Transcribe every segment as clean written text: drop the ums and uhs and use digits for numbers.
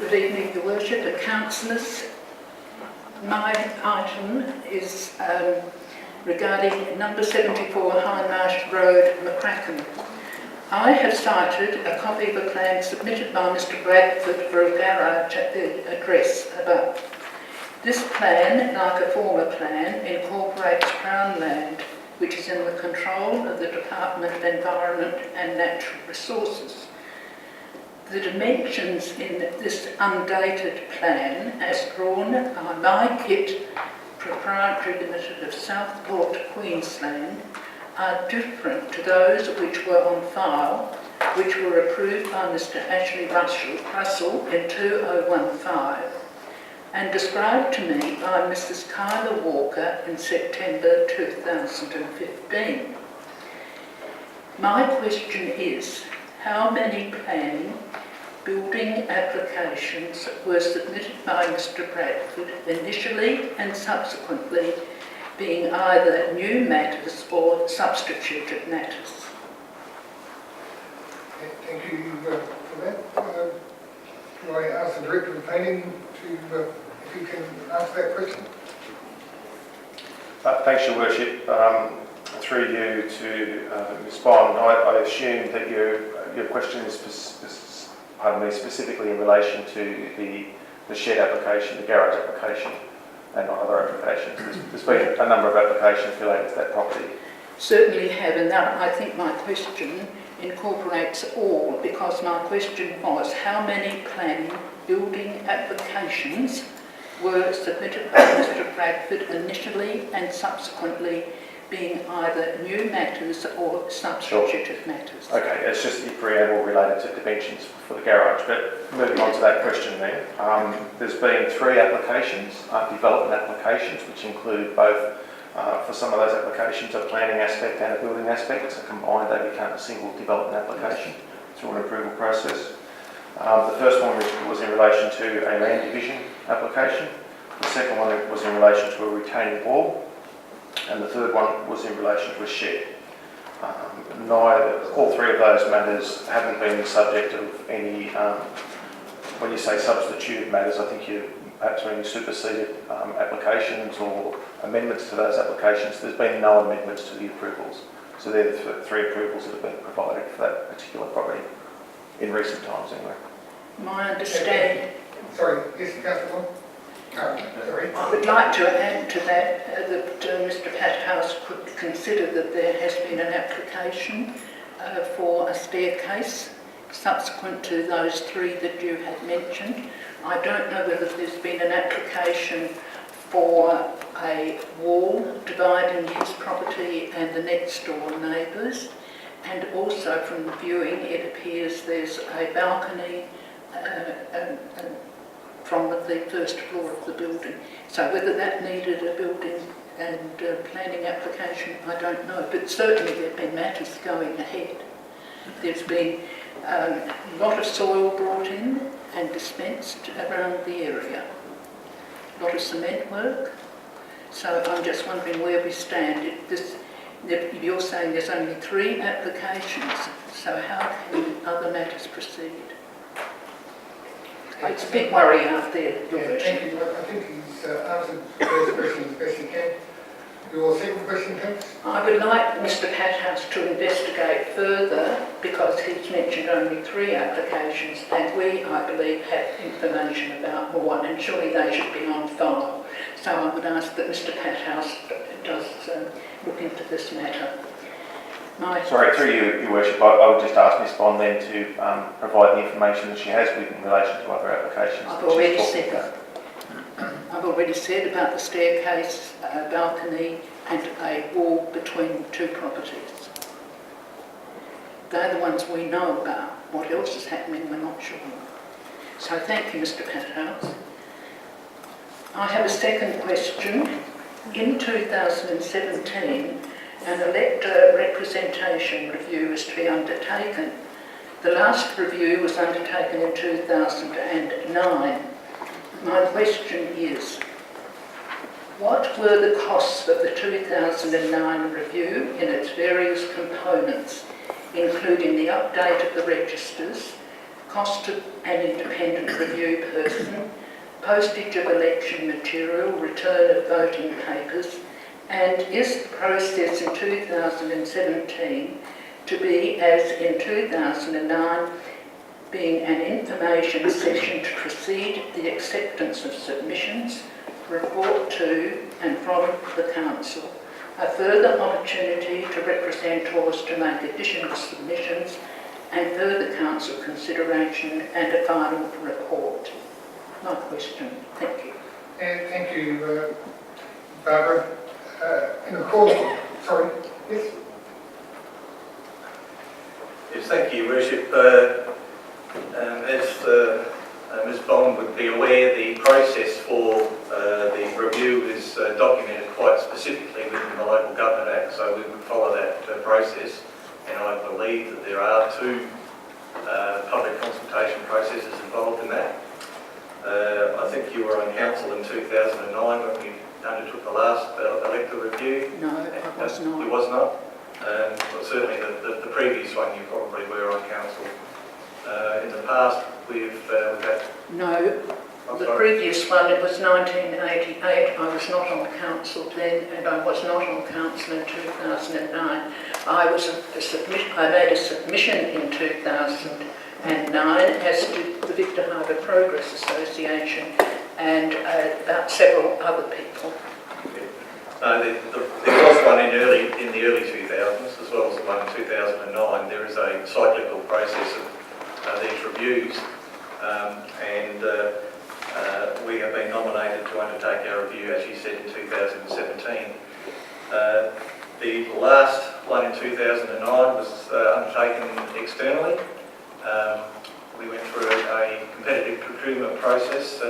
Good evening, Your Worship and Councillors. My item is regarding number 74 Hindmarsh Road, Macracken. I have cited a copy of a plan submitted by Mr Bradford for a garage at the address above. This plan, like a former plan, incorporates Crown land, which is in the control of the Department of Environment and Natural Resources. The dimensions in this undated plan, as drawn by My Kit Proprietary Limited of Southport, Queensland, are different to those which were on file, which were approved by Mr Ashley Russell in 2015 and described to me by Mrs Kyla Walker in September 2015. My question is, how many planning building applications were submitted by Mr Bradford initially and subsequently, being either new matters or substituted matters? Thank you for that. Do I ask the Director of Planning to, if you can answer that question? Thanks, Your Worship. Through you to respond, I assume that your question is specifically in relation to the shed application, the garage application, and not other applications. There's been a number of applications related to that property. Certainly have, and that I think my question incorporates all, because my question was how many planning building applications were submitted by Mr Bradford initially and subsequently, being either new matters or substituted matters. Okay, it's just the preamble related to dimensions for the garage, but moving on to that question then. There's been 3 applications, development applications, which include both, for some of those applications, a planning aspect and a building aspect. So combined, they become a single development application through an approval process. The first one was in relation to a land division application. The second one was in relation to a retaining wall. And the third one was in relation to a shed. All 3 of those matters haven't been the subject of any, when you say substituted matters, I think you perhaps mean superseded applications or amendments to those applications. There's been no amendments to the approvals. So they're the 3 approvals that have been provided for that particular property in recent times anyway. My understanding... Sorry, yes, Councillor. Sorry. I would like to add to that that Mr Pathouse could consider that there has been an application for a staircase subsequent to those 3 that you had mentioned. I don't know whether there's been an application for a wall dividing his property and the next door neighbours, and also from the viewing it appears there's a balcony from the first floor of the building. So whether that needed a building and planning application, I don't know, but certainly there have been matters going ahead. There's been a lot of soil brought in and dispensed around the area, a lot of cement work. So I'm just wondering where we stand. You're saying there's only 3 applications, so how can other matters proceed? It's a big worry out there, Your Worship. Thank you. I think he's answered those questions as best he can. Your second question, please? I would like Mr Pathouse to investigate further, because he's mentioned only 3 applications and we, I believe, have information about more, and surely they should be on file. So I would ask that Mr Pathouse does look into this matter. Sorry, through you, Your Worship, I would just ask Ms Bond then to provide the information that she has with in relation to other applications. I've already said about the staircase, balcony and a wall between 2 properties. They're the ones we know about. What else is happening, we're not sure. So thank you, Mr Pathouse. I have a second question. In 2017, an elector representation review is to be undertaken. The last review was undertaken in 2009. My question is, what were the costs of the 2009 review in its various components, including the update of the registers, cost of an independent review person, postage of election material, return of voting papers, and is the process in 2017 to be as in 2009, being an information session to precede the acceptance of submissions, report to and from the Council, a further opportunity to representors to make additional submissions and further Council consideration and a final report. My question. Thank you. And thank you, Barbara. In accordance, sorry, yes? Yes, thank you, Your Worship. As Ms Bond would be aware, the process for the review is documented quite specifically within the Local Government Act, so we would follow that process. And I believe that there are two public consultation processes involved in that. I think you were on council in 2009 when we undertook the last electoral review. No, I was not. You was not? Well, certainly the previous one you probably were on council. In the past we've had... No, the previous one, it was 1988. I was not on council then, and I was not on council in 2009. I made a submission in 2009 as to the Victor Harbour Progress Association and about several other people. There was one in the early 2000s, as well as the one in 2009. There is a cyclical process of these reviews, and we have been nominated to undertake our review, as you said, in 2017. The last one in 2009 was undertaken externally. We went through a competitive procurement process.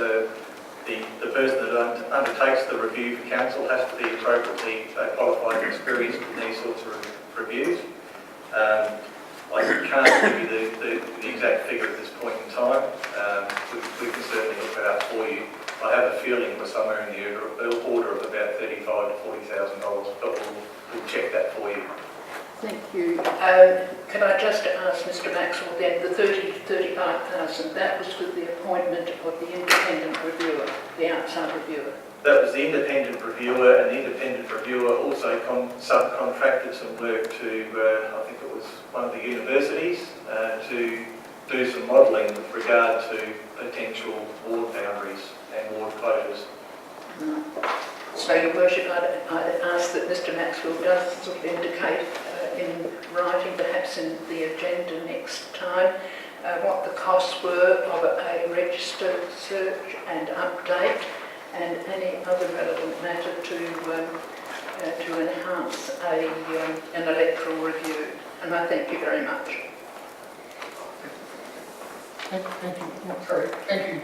The person that undertakes the review for council has to be appropriately qualified and experienced in these sorts of reviews. I can't give you the exact figure at this point in time. We can certainly look that up for you. I have a feeling we're somewhere in the order of about $35,000 to $40,000, but we'll check that for you. Thank you. Can I just ask Mr Maxwell then, the 30,000 to 35,000, that was with the appointment of the independent reviewer, the outside reviewer? That was the independent reviewer, and the independent reviewer also subcontracted some work to, I think it was one of the universities, to do some modelling with regard to potential ward boundaries and ward quotas. So, Your Worship, I'd ask that Mr Maxwell does sort of indicate in writing, perhaps in the agenda next time, what the costs were of a register search and update, and any other relevant matter to enhance an electoral review. And I thank you very much. Thank you. Sorry, thank you.